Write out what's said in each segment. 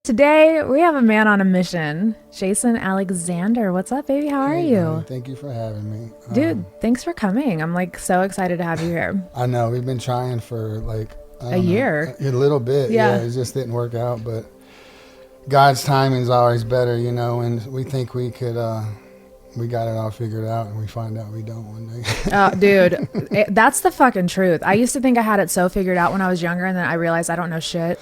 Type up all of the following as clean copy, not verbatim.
Today, we have a man on a mission. Jason Alexander. What's up, baby? How are Hey, you? man, thank you for having me. Dude, thanks for coming. I'm like so excited to have you here. I know we've been trying for like I A don't know, year. a little bit. Yeah. It just didn't work out, but God's timing is always better, and we think we could, we got it all figured out, and we find out we don't one day. Dude, that's the fucking truth. I used to think I had it so figured out when I was younger, and then I realized I don't know shit.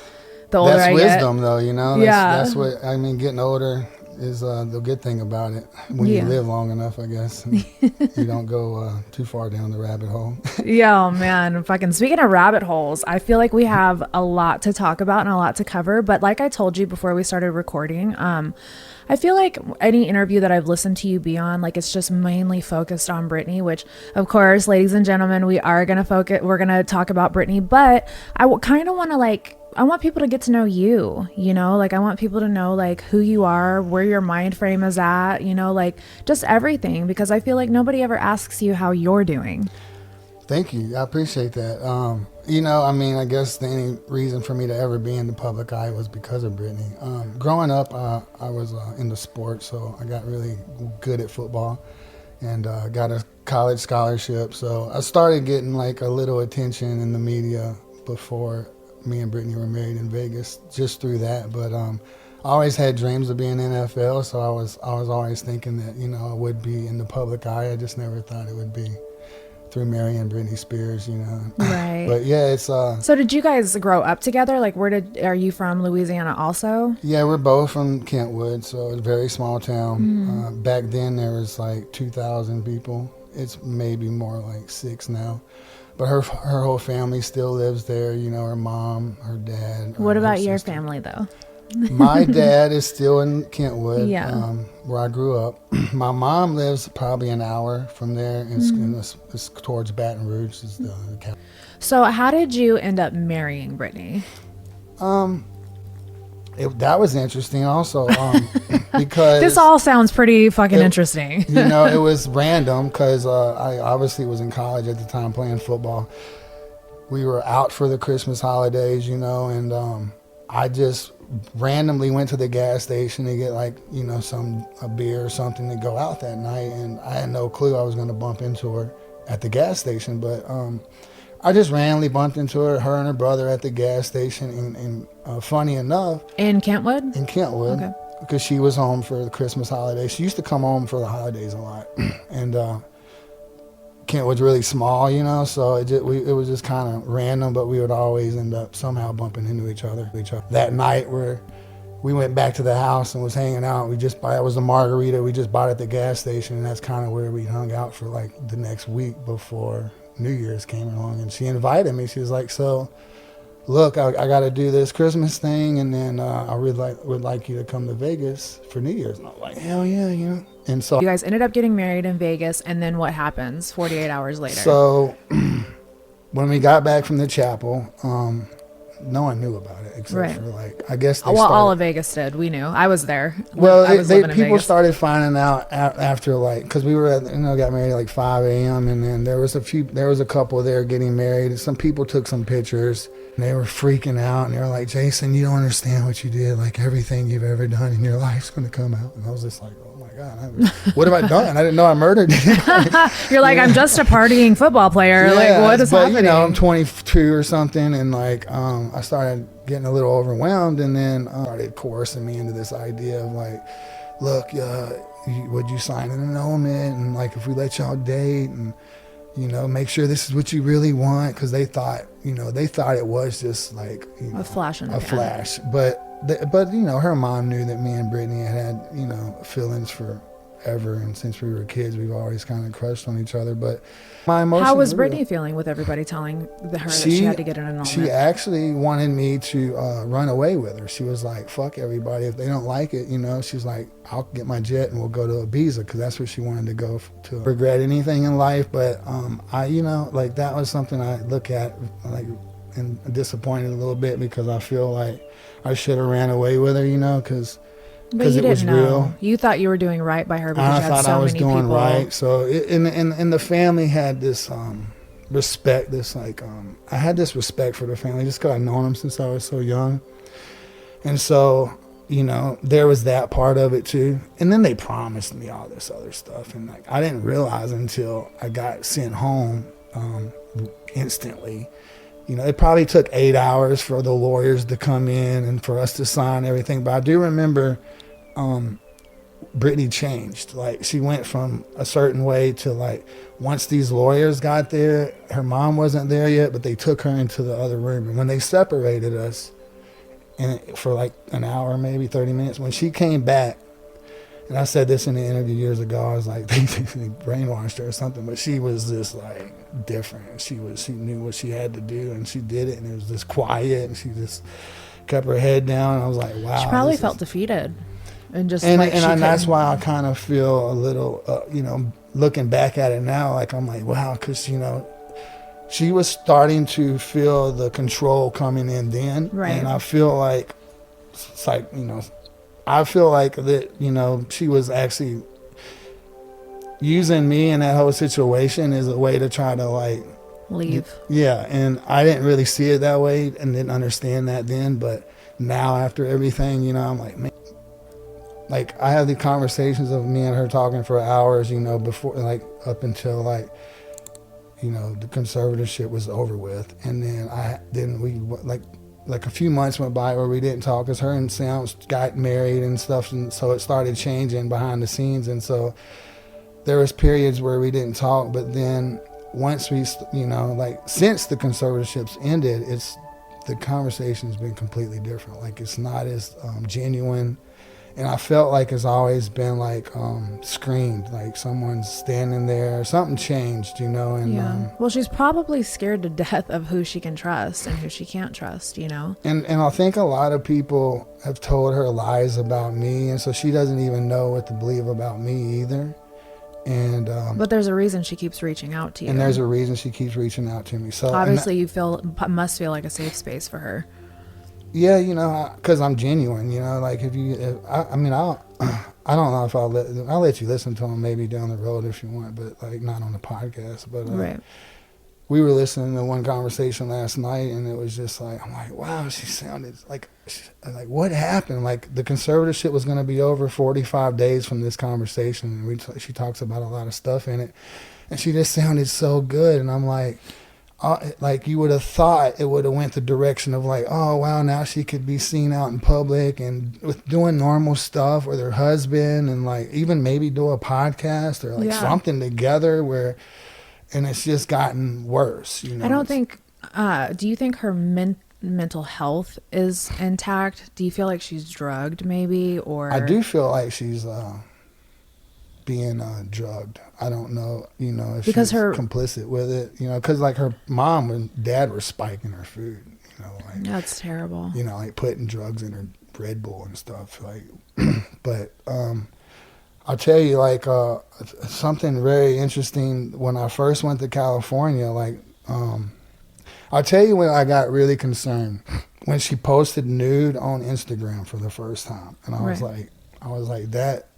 The older That's I wisdom, get. though. Yeah. That's what I mean. Getting older is the good thing about it. When Yeah. you live long enough, I guess, and you don't go too far down the rabbit hole. Yeah, oh, man. Fucking speaking of rabbit holes, I feel like we have a lot to talk about and a lot to cover. But like I told you before we started recording, I feel like any interview that I've listened to you be on, like it's just mainly focused on Britney, which of course, ladies and gentlemen, we're going to talk about Britney, but I kind of want to I want people to get to know you, like I want people to know like who you are, where your mind frame is at, like just everything, because I feel like nobody ever asks you how you're doing. Thank you. I appreciate that. I guess the only reason for me to ever be in the public eye was because of Britney. Growing up, I was into sports, so I got really good at football and got a college scholarship. So I started getting like a little attention in the media before me and Britney were married in Vegas, just through that. But I always had dreams of being in NFL, so I was always thinking that, I would be in the public eye. I just never thought it would be through marrying Britney Spears, Right. But yeah, it's So did you guys grow up together? Like are you from Louisiana also? yeah, we're both from Kentwood, so it's a very small town. Back then there was like 2,000 people. It's maybe more like 6 now. But her whole family still lives there, her mom, her dad. What her about your sister. family though? My dad is still in Kentwood, Yeah. where I grew up. My mom lives probably an hour from there. It's towards Baton Rouge. Is the capital. So how did you end up marrying Britney? That was interesting also, because This all sounds pretty fucking interesting. it was random because I obviously was in college at the time playing football. We were out for the Christmas holidays, and I just randomly went to the gas station to get like, a beer or something to go out that night. And I had no clue I was going to bump into her at the gas station. But I just randomly bumped into her and her brother at the gas station. And funny enough, In Kentwood? in Kentwood, Okay. because she was home for the Christmas holidays. She used to come home for the holidays a lot. And Kentwood's really small, so it was just kind of random, but we would always end up somehow bumping into each other. That night we went back to the house and was hanging out. That was a margarita we just bought at the gas station, and that's kind of where we hung out for like the next week before New Year's came along. And she invited me. She was like, so look, I got to do this Christmas thing, and then I would like you to come to Vegas for New Year's. And I was like, hell yeah, And so You guys ended up getting married in Vegas, and then what happens 48 hours later? So when we got back from the chapel, no one knew about it except Right. for like, I guess they Well, started, all of Vegas did. We knew. I was there. well, I was living in people Vegas. started finding out after like, because we were got married at like 5 a.m. and then there was a couple there getting married. Some people took some pictures and they were freaking out and they were like, Jason, you don't understand what you did. Like everything you've ever done in your life's going to come out. And I was just like, oh my God, what have I done? I didn't know I murdered anybody. You're like, I'm just a partying football player. Like, what is but, happening? I'm 22 or something, and like I started getting a little overwhelmed, and then started coercing me into this idea of like, look, would you sign an annulment, and like if we let y'all date, and make sure this is what you really want, because they thought it was just like A flash in the a pan. flash, but her mom knew that me and Britney had feelings forever, and since we were kids, we've always kind of crushed on each other. But my emotions. How was were real. Britney feeling with everybody telling her that she had to get an annulment? She actually wanted me to run away with her. She was like, fuck everybody. If they don't like it, she's like, I'll get my jet and we'll go to Ibiza, because that's where she wanted to go to regret anything in life. But that was something I look at like and disappointed a little bit, because I feel like I should have ran away with her, because But you it was didn't know. real. You thought you were doing right by her because I you had thought so I was many doing people. right. So and the family had this respect. This I had this respect for the family just because I'd known them since I was so young. And so there was that part of it too. And then they promised me all this other stuff, and like I didn't realize until I got sent home instantly. It probably took 8 hours for the lawyers to come in and for us to sign everything. But I do remember Brittany changed. Like, she went from a certain way to, like, once these lawyers got there, her mom wasn't there yet, but they took her into the other room. And when they separated us, and for like an hour, maybe 30 minutes, when she came back, and I said this in the interview years ago, I was like, they brainwashed her or something, but she was just like different. She knew what she had to do, and she did it, and it was just quiet, and she just kept her head down. I was like, wow. She probably felt defeated, and just and that's why I kind of feel a little, looking back at it now, like I'm like, wow, because she was starting to feel the control coming in then, right. And I feel like it's like I feel like that, she was actually using me in that whole situation as a way to try to like leave. Yeah, and I didn't really see it that way and didn't understand that then, but now after everything, I'm like, man, like I have the conversations of me and her talking for hours, before, like up until like, the conservatorship was over with, and then we like a few months went by where we didn't talk because her and Sam got married and stuff, and so it started changing behind the scenes, and so there was periods where we didn't talk. But then once we, like since the conservatorships ended, the conversation's been completely different. Like it's not as genuine, and I felt like it's always been like screened, like someone's standing there. Something changed, and yeah. Well, she's probably scared to death of who she can trust and who she can't trust, And I think a lot of people have told her lies about me, and so she doesn't even know what to believe about me either. And but there's a reason she keeps reaching out to you. And there's a reason she keeps reaching out to me. So obviously, you must feel like a safe space for her. Yeah, because I'm genuine, like I don't know if I'll let you listen to them maybe down the road if you want, but like not on the podcast. But right. We were listening to one conversation last night, and it was just like, I'm like, wow, she sounded like what happened? Like the conservatorship was going to be over 45 days from this conversation, and she talks about a lot of stuff in it, and she just sounded so good, and I'm like, like you would have thought it would have went the direction of like, oh wow, now she could be seen out in public and with doing normal stuff with her husband, and like even maybe do a podcast or like something together where, and it's just gotten worse. I don't think. Do you think her mental health is intact? Do you feel like she's drugged maybe, or? I do feel like she's being drugged. I don't know, if because she's complicit with it, because like her mom and dad were spiking her food, like that's terrible. Like putting drugs in her Red Bull and stuff, like. But I'll tell you, like something very interesting. When I first went to California, like I'll tell you when I got really concerned when she posted nude on Instagram for the first time, and I was like that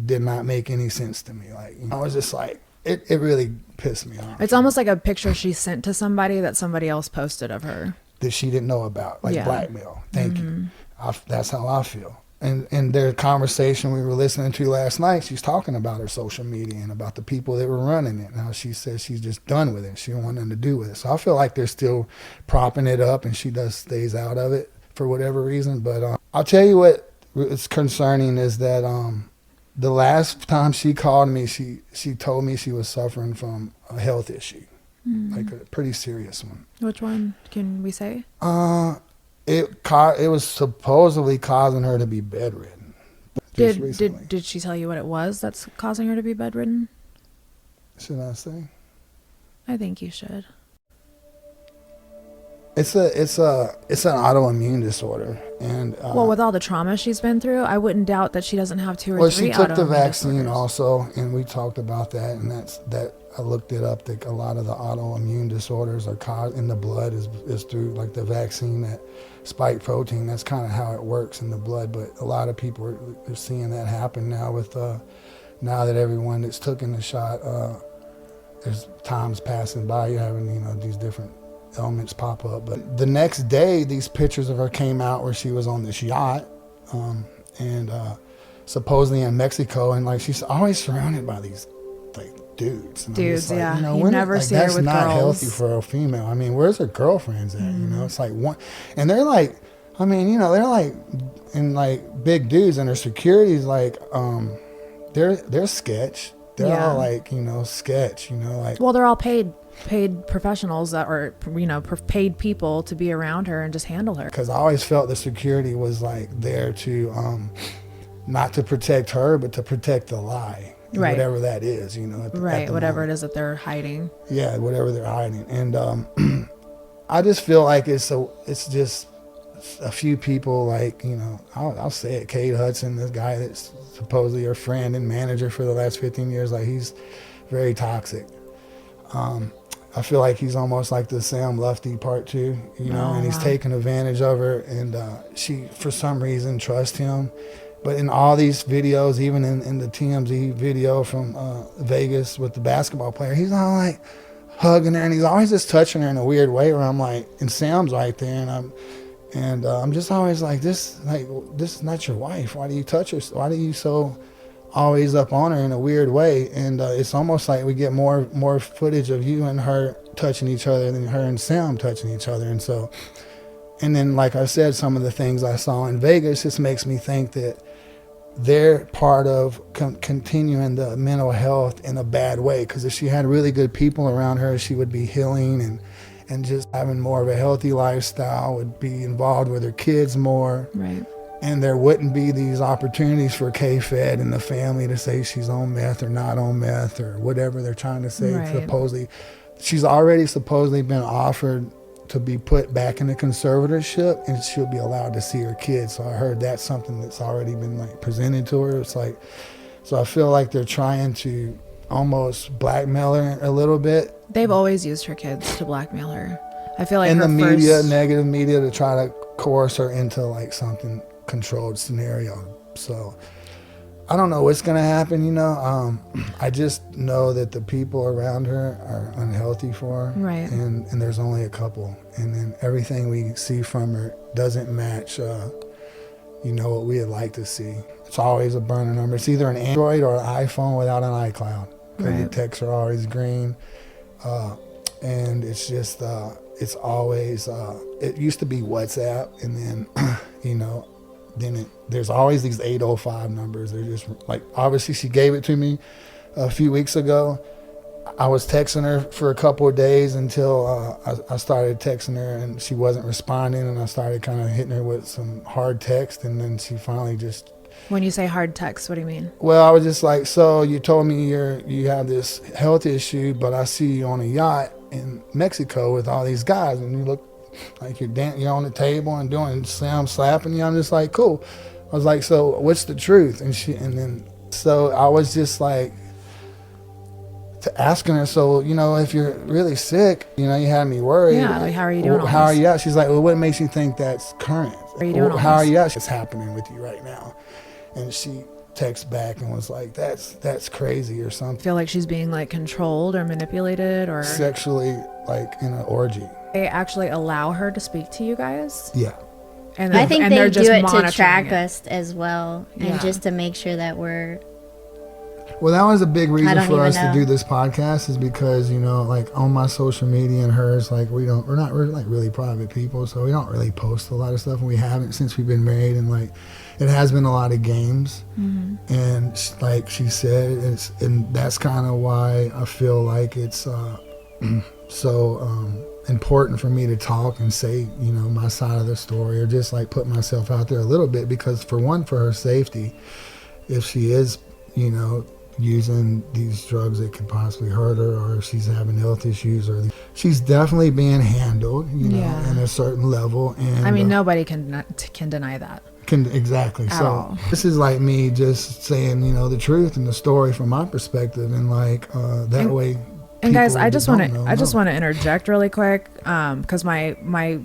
did not make any sense to me. Like I was just like, it really pissed me off. It's almost like a picture she sent to somebody that somebody else posted of her that she didn't know about, like blackmail. Thank you. That's how I feel. And their conversation we were listening to last night, she's talking about her social media and about the people that were running it. Now she says she's just done with it. She don't want nothing to do with it. So I feel like they're still propping it up, and she stays out of it for whatever reason. But I'll tell you what is concerning is that the last time she called me, she told me she was suffering from a health issue, like a pretty serious one. Which one can we say? It was supposedly causing her to be bedridden. Did she tell you what it was that's causing her to be bedridden? Should I say? I think you should. It's an autoimmune disorder, and well, with all the trauma she's been through, I wouldn't doubt that she doesn't have 2 or 3 well, she took the vaccine disorders. also, and we talked about that, and that I looked it up. That a lot of the autoimmune disorders are caused in the blood is through like the vaccine, that spike protein. That's kind of how it works in the blood. But a lot of people are seeing that happen now with now that everyone that's taken the shot. There's times passing by, you're having these different elements pop up. But the next day, these pictures of her came out where she was on this yacht, and supposedly in Mexico, and like she's always surrounded by these like dudes. And I'm Dudes, just like, yeah. you know, You when never see her that's with not girls. healthy for a female. I mean, where's her girlfriends at? You know, it's like one, and they're like, I mean, you know, they're like, and like big dudes, and their security's like, they're sketch. They're Yeah. all like, you know, sketch. You know, like. Well, they're all paid professionals that are, you know, paid people to be around her and just handle her. Because I always felt the security was like there to, not to protect her, but to protect the lie, Right. whatever that is. You know, Right, whatever it is that they're hiding. Yeah, whatever they're hiding, and I just feel like it's just a few people, like, you know, I'll say it, Cade Hudson, this guy that's supposedly her friend and manager for the last 15 years, like he's very toxic. I feel like he's almost like the Sam Lufty part two, you know, and he's taking advantage of her, and she, for some reason, trusts him. But in all these videos, even in the TMZ video from Vegas with the basketball player, he's all like hugging her, and he's always just touching her in a weird way where I'm like, and Sam's right there, and I'm just always like, this is not your wife. Why do you touch her? Why do you so always up on her in a weird way? And it's almost like we get more footage of you and her touching each other than her and Sam touching each other. And so, and then, like I said, some of the things I saw in Vegas just makes me think that they're part of continuing the mental health in a bad way. Because if she had really good people around her, she would be healing and just having more of a healthy lifestyle, would be involved with her kids more. Right. And there wouldn't be these opportunities for K-Fed and the family to say she's on meth or not on meth or whatever they're trying to say. Right. Supposedly, she's already supposedly been offered to be put back in the conservatorship, and she'll be allowed to see her kids. So I heard that's something that's already been like presented to her. It's like, so I feel like they're trying to almost blackmail her a little bit. They've always used her kids to blackmail her. I feel like in her the media, first... negative media, to try to coerce her into like something controlled scenario. So I don't know what's gonna happen, you know. I just know that the people around her are unhealthy for her, Right. and there's only a couple, and then everything we see from her doesn't match, you know, what we'd like to see. It's always a burner number. It's either an Android or an iPhone without an iCloud. Right. The texts are always green, and it's just it's always. It used to be WhatsApp, and then you know. Then there's always these 805 numbers. They're just like, obviously she gave it to me a few weeks ago. I was texting her for a couple of days until I started texting her and she wasn't responding, and I started kind of hitting her with some hard text, and then she finally just... When you say hard text, what do you mean? Well, I was just like, so you told me you have this health issue, but I see you on a yacht in Mexico with all these guys, and you look like you're on the table and doing Sam slapping you. I'm just like, cool. I was like, so what's the truth? And then so I was just like asking her, so, you know, if you're really sick, you know, you had me worried. Yeah, like, how are you doing all How are this? you out? She's like, well, what makes you think that's current? Are you doing all How are this? you out? It's happening with you right now. And she texted back and was like, that's crazy or something. Feel like she's being like controlled or manipulated or... Sexually, like in an orgy. They actually allow her to speak to you guys? Yeah. And I think and they they're do just it to monitoring track it. us as well, Yeah. and just to make sure that we're... Well, that was a big I reason don't for even us to know. do this podcast, is because, you know, like on my social media and hers, like we're like really private people, so we don't really post a lot of stuff, and we haven't since we've been married, and like it has been a lot of games. And like she said, and that's kind of why I feel like it's so important for me to talk and say, you know, my side of the story, or just like put myself out there a little bit, because for her safety, if she is, you know, using these drugs that could possibly hurt her, or if she's having health issues, or she's definitely being handled, you know, Yeah. in a certain level. And I mean, nobody can deny that. exactly. At So all. this is like me just saying, you know, the truth and the story from my perspective, and like that way. And guys, people I that just want don't to know I just know. want to interject really quick, because my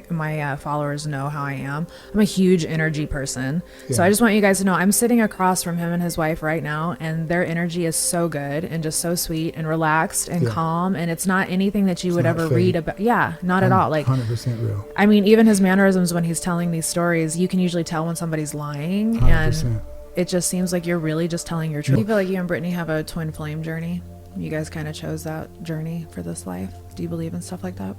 my followers know how I am. I'm a huge energy person. So Yeah. I just want you guys to know I'm sitting across from him and his wife right now, and their energy is so good and just so sweet and relaxed and Yeah. calm, and it's not anything that you It's would not ever fake. read about. Yeah, not at all. Like 100% real. I mean, even his mannerisms when he's telling these stories, you can usually tell when somebody's lying, 100%. and it just seems like you're really just telling your truth. Do you feel like you and Brittany have a twin flame journey? You guys kind of chose that journey for this life. Do you believe in stuff like that?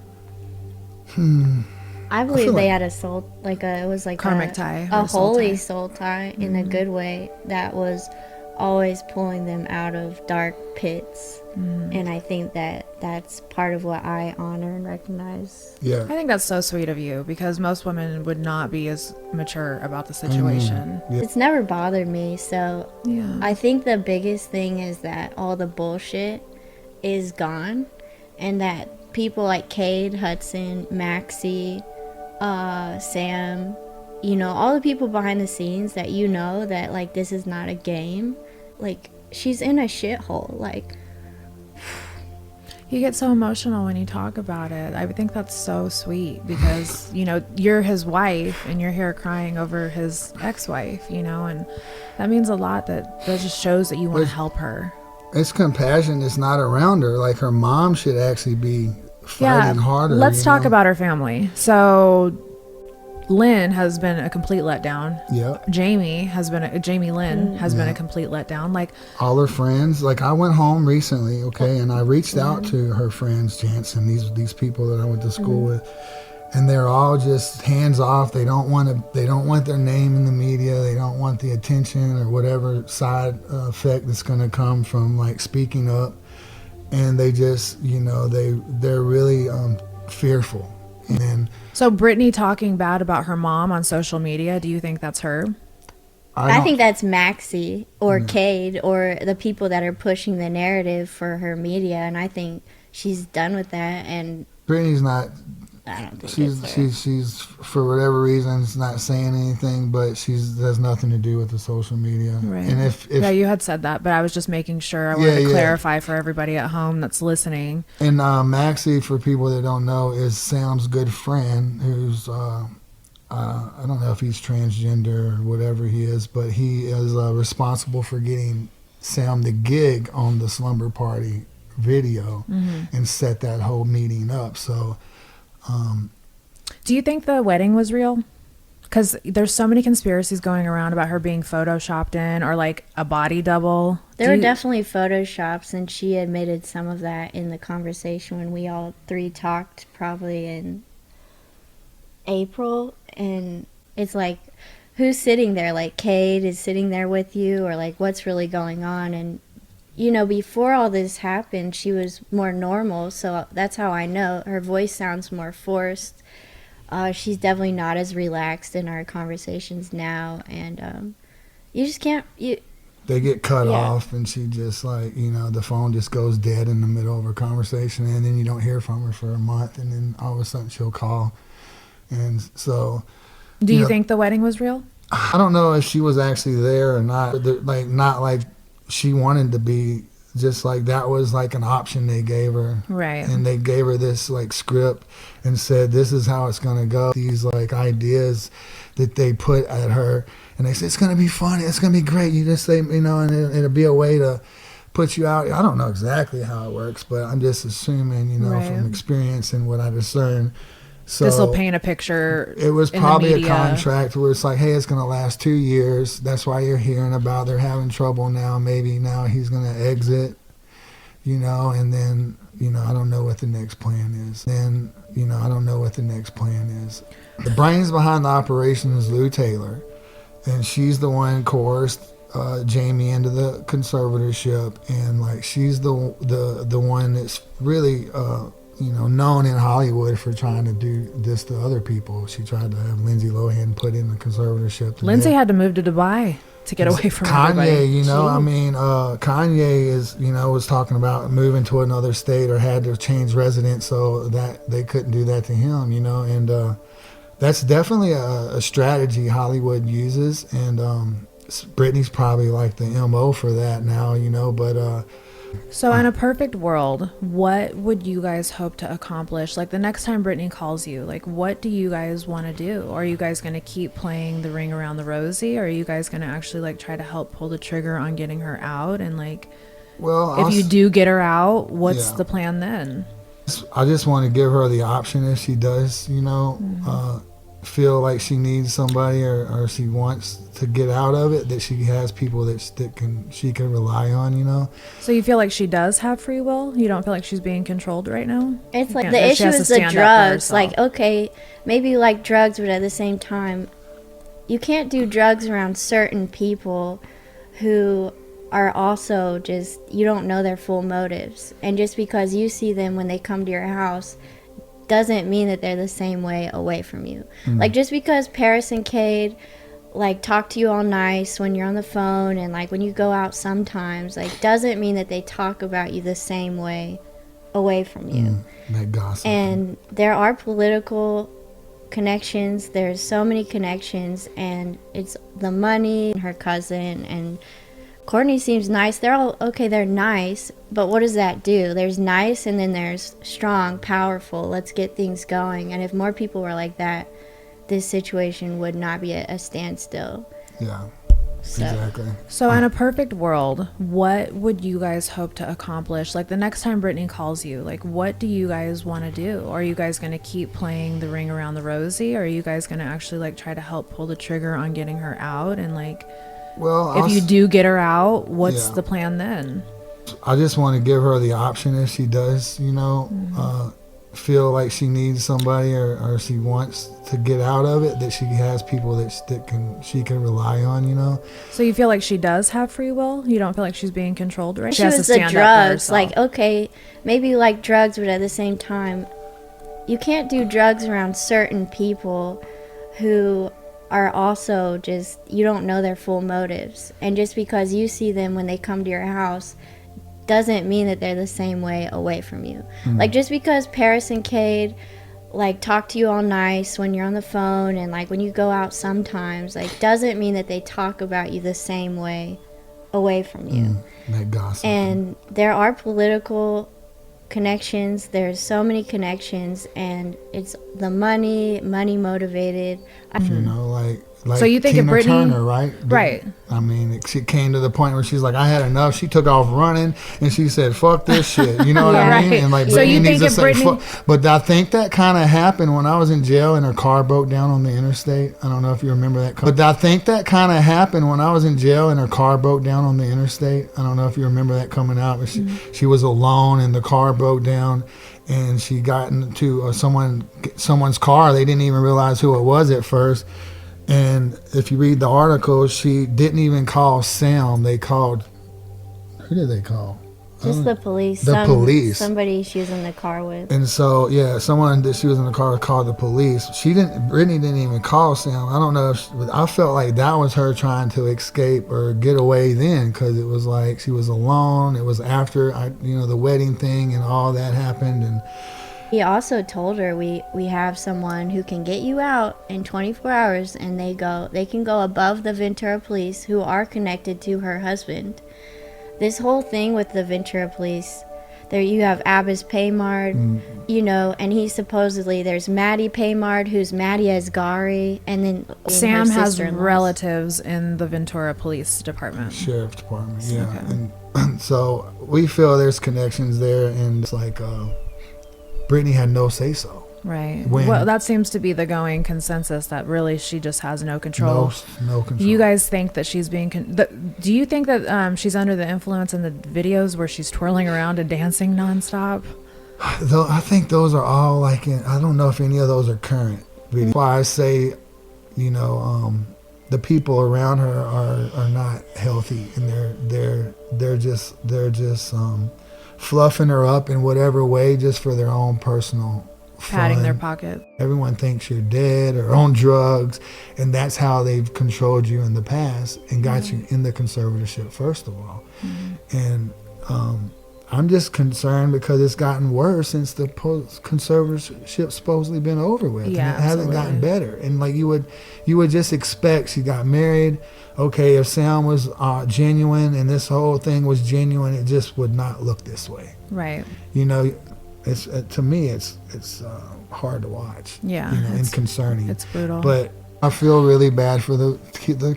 I believe feel they like- had a soul, like it was like Karmic tie or a a soul holy tie. soul tie in a good way that was always pulling them out of dark pits. And I think that that's part of what I honor and recognize. Yeah. I think that's so sweet of you, because most women would not be as mature about the situation. Yeah. It's never bothered me, so Yeah. I think the biggest thing is that all the bullshit is gone, and that people like Cade, Hudson, Maxie, Sam, you know, all the people behind the scenes that you know that like this is not a game. Like she's in a shithole. Like You get so emotional when you talk about it. I think that's so sweet, because, you know, you're his wife and you're here crying over his ex-wife, you know, and that means a lot. That just shows that you want to help her. It's compassion that's not around her. Like her mom should actually be fighting harder. Let's you talk know? about her family. So Lynn has been a complete letdown. Yep. Jamie Lynn has been a complete letdown. Like, All her friends. Like I went home recently, okay, and I reached out to her friends, Jansen, these people that I went to school with, and they're all just hands off. They don't want their name in the media. They don't want the attention or whatever side effect that's going to come from like speaking up. And they just, you know, they're really fearful. And then so Brittany talking bad about her mom on social media, do you think that's her? I think that's Maxie or Cade or the people that are pushing the narrative for her media, and I think she's done with that. And Brittany's not. I don't think it's her. She's for whatever reasons not saying anything, but there's nothing to do with the social media. Right. And if Yeah, you had said that, but I was just making sure. I wanted Yeah, to yeah. clarify for everybody at home that's listening. and Maxie, for people that don't know, is Sam's good friend, who's I don't know if he's transgender or whatever he is, but he is responsible for getting Sam the gig on the Slumber Party video and set that whole meeting up. So. Do you think the wedding was real? Because there's so many conspiracies going around about her being photoshopped in, or like a body double. There were definitely photoshops, and she admitted some of that in the conversation when we all three talked, probably in April. And it's like, who's sitting there? Like, Cade is sitting there with you, or like, what's really going on? And you know, before all this happened, she was more normal, so that's how I know. Her voice sounds more forced. She's definitely not as relaxed in our conversations now, and you just can't. They get cut Yeah. off, and she just like, you know, the phone just goes dead in the middle of her conversation, and then you don't hear from her for a month, and then all of a sudden she'll call. And so, Do you know, think the wedding was real? I don't know if she was actually there or not. Like, not like she wanted to be. Just like that was like an option they gave her. Right. And they gave her this like script and said, this is how it's going to go. These like ideas that they put at her, and they said, it's going to be funny. It's going to be great. You just say, you know, and it'll be a way to put you out. I don't know exactly how it works, but I'm just assuming, you know, Right. from experience and what I discern. So This will paint a picture. it was in the probably a media. contract where it's like, hey, it's going to last 2 years. That's why you're hearing about they're having trouble now. Maybe now he's going to exit, you know, and then, you know, I don't know what the next plan is. Then, you know, I don't know what the next plan is. The brains behind the operation is Lou Taylor, and she's the one coerced Jamie into the conservatorship, and like she's the one that's really you know, known in Hollywood for trying to do this to other people. She tried to have Lindsay Lohan put in the conservatorship. Lindsay had to move to Dubai to get away from Kanye, everybody. you know, I mean, Kanye is, you know, was talking about moving to another state or had to change residence so that they couldn't do that to him, you know, and that's definitely a strategy Hollywood uses, and Britney's probably like the MO for that now, you know, but So, in a perfect world, what would you guys hope to accomplish? Like the next time Brittany calls you, like what do you guys want to do? Are you guys going to keep playing the ring around the rosy? Or are you guys going to actually like try to help pull the trigger on getting her out? And like, Well, if you do get her out, what's Yeah. the plan then? I just want to give her the option if she does, feel like she needs somebody or she wants to get out of it, that she has people that she can rely on, So you feel like she does have free will? You don't feel like she's being controlled right now? It's like Yeah, the that she issue has to is the stand up for drugs. herself. Like, okay, maybe you like drugs, but at the same time, you can't do drugs around certain people who are also just, you don't know their full motives. And just because you see them when they come to your house doesn't mean that they're the same way away from you. Like, just because Paris and Cade like talk to you all nice when you're on the phone and like when you go out sometimes, like doesn't mean that they talk about you the same way away from you. That gossip. And there are political connections. There's so many connections, and it's the money. Her cousin and Courtney seems nice. They're all okay. They're nice, but what does that do? There's nice, and then there's strong, powerful. Let's get things going. And if more people were like that, this situation would not be a standstill. Yeah, So exactly. So in a perfect world, what would you guys hope to accomplish? Like the next time Brittany calls you, like what do you guys want to do? Are you guys going to keep playing the ring around the rosy? Or are you guys going to actually like try to help pull the trigger on getting her out? And like, Well, if you do get her out, what's Yeah. the plan then? I just want to give her the option if she does, feel like she needs somebody or she wants to get out of it, that she has people that she can rely on. So you feel like she does have free will? You don't feel like she's being controlled, right? she was the drugs. Like, okay, maybe you like drugs, but at the same time, you can't do drugs around certain people who are also just, you don't know their full motives. And just because you see them when they come to your house doesn't mean that they're the same way away from you. Like, just because Paris and Cade like talk to you all nice when you're on the phone and like when you go out sometimes, like doesn't mean that they talk about you the same way away from you. That gossip. And there are political connections. There's so many connections, and it's the money motivated. Like So you think if Tina Brittany- Turner, right? Right. I mean, she came to the point where she's like, I had enough. She took off running and she said, "Fuck this shit." You know what Yeah, I mean? right. And like, So you Brittany think needs to if say, Brittany- "Fuck." But I think that kind of happened when I was in jail and her car broke down on the interstate. I don't know if you remember that. But I think that kind of happened when I was in jail and her car broke down on the interstate. I don't know if you remember that coming out. But she was alone and the car broke down. And she got into someone's car. They didn't even realize who it was at first. And if you read the article, she didn't even call Sam. They called. Who did they call? Just the police. The police. Somebody she was in the car with. And so, yeah, someone that she was in the car called the police. Brittany didn't even call Sam. I don't know if I felt like that was her trying to escape or get away then, because it was like she was alone. It was after, the wedding thing and all that happened. And He also told her we have someone who can get you out in 24 hours, and they can go above the Ventura police, who are connected to her husband. This whole thing with the Ventura police, there you have Abbas Paymard, and he supposedly, there's Maddie Paymard, who's Maddie Asghari, and then Sam her has sister-in-laws. relatives in the Ventura Police Department. Sheriff's Department, yeah. Okay. And so we feel there's connections there, and it's like Brittany had no say-so. Right. When- Well, that seems to be the going consensus, that really she just has no control. No control. Do you guys think that she's being? Do you think that she's under the influence in the videos where she's twirling around and dancing nonstop? Though I think those are all like I don't know if any of those are current videos. That's why I say, the people around her are not healthy, and they're just fluffing her up in whatever way, just for their own personal Patting fun. their pocket. Everyone thinks you're dead or on drugs, and that's how they've controlled you in the past and got you in the conservatorship, first of all. And I'm just concerned because it's gotten worse since the conservatorship supposedly been over with. Yeah, and it hasn't gotten absolutely. better. And like you would just expect, she got married. Okay, if Sam was genuine and this whole thing was genuine, it just would not look this way. Right. You know, it's to me, it's hard to watch. Yeah, you know, and it's- concerning. It's brutal. But I feel really bad for the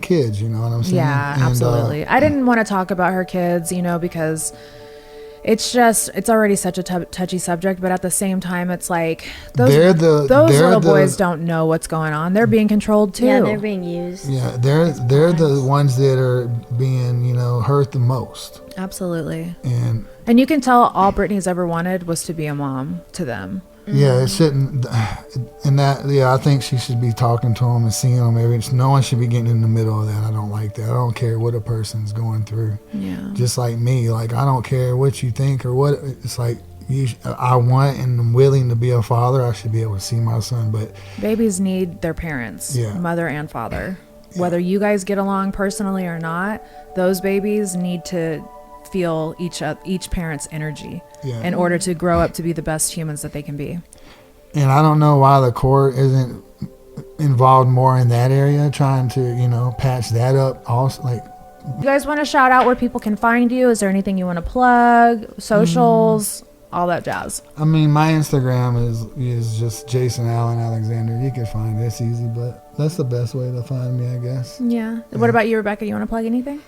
kids. You know what I'm saying? Yeah, And, absolutely. I didn't want to talk about her kids, you know, because it's already such a touchy subject, but at the same time, it's like those they're little the- boys don't know what's going on. They're being controlled too. Yeah, they're being used. Yeah, they're the ones that are being, you know, hurt the most. Absolutely. And you can tell all Brittany's ever wanted was to be a mom to them. yeah, it shouldn't. And that, yeah, I think she should be talking to them and seeing them every. No one should be getting in the middle of that. I don't like that. I don't care what a person's going through. Yeah. Just like me, like I don't care what you think or what. It's like I want and I'm willing to be a father. I should be able to see my son, but Babies need their parents, Yeah. mother and father. Whether you guys get along personally or not, those babies need to feel each parent's energy yeah. in order to grow up to be the best humans that they can be. And I don't know why the court isn't involved more in that area, trying to, you know, patch that up. Also, like, You guys want to shout out where people can find you? Is there anything you want to plug? Socials, all that jazz. I mean, my Instagram is just Jason Allen Alexander. You can find it. It's easy, but that's the best way to find me, I guess. Yeah. What about you, Rebecca? You want to plug anything?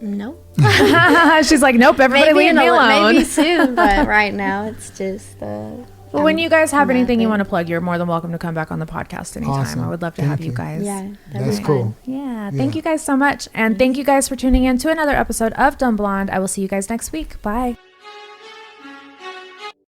Nope. She's like, nope, everybody leave me alone. Maybe soon, but right now it's just. Well, when you guys have anything you nothing. want to plug, you're more than welcome to come back on the podcast anytime. Awesome. I would love to Thank have you you. guys. Yeah, that'd That's be cool. fun. Yeah. Thank Yeah. you guys so much. And thank you guys for tuning in to another episode of Dumb Blonde. I will see you guys next week. Bye.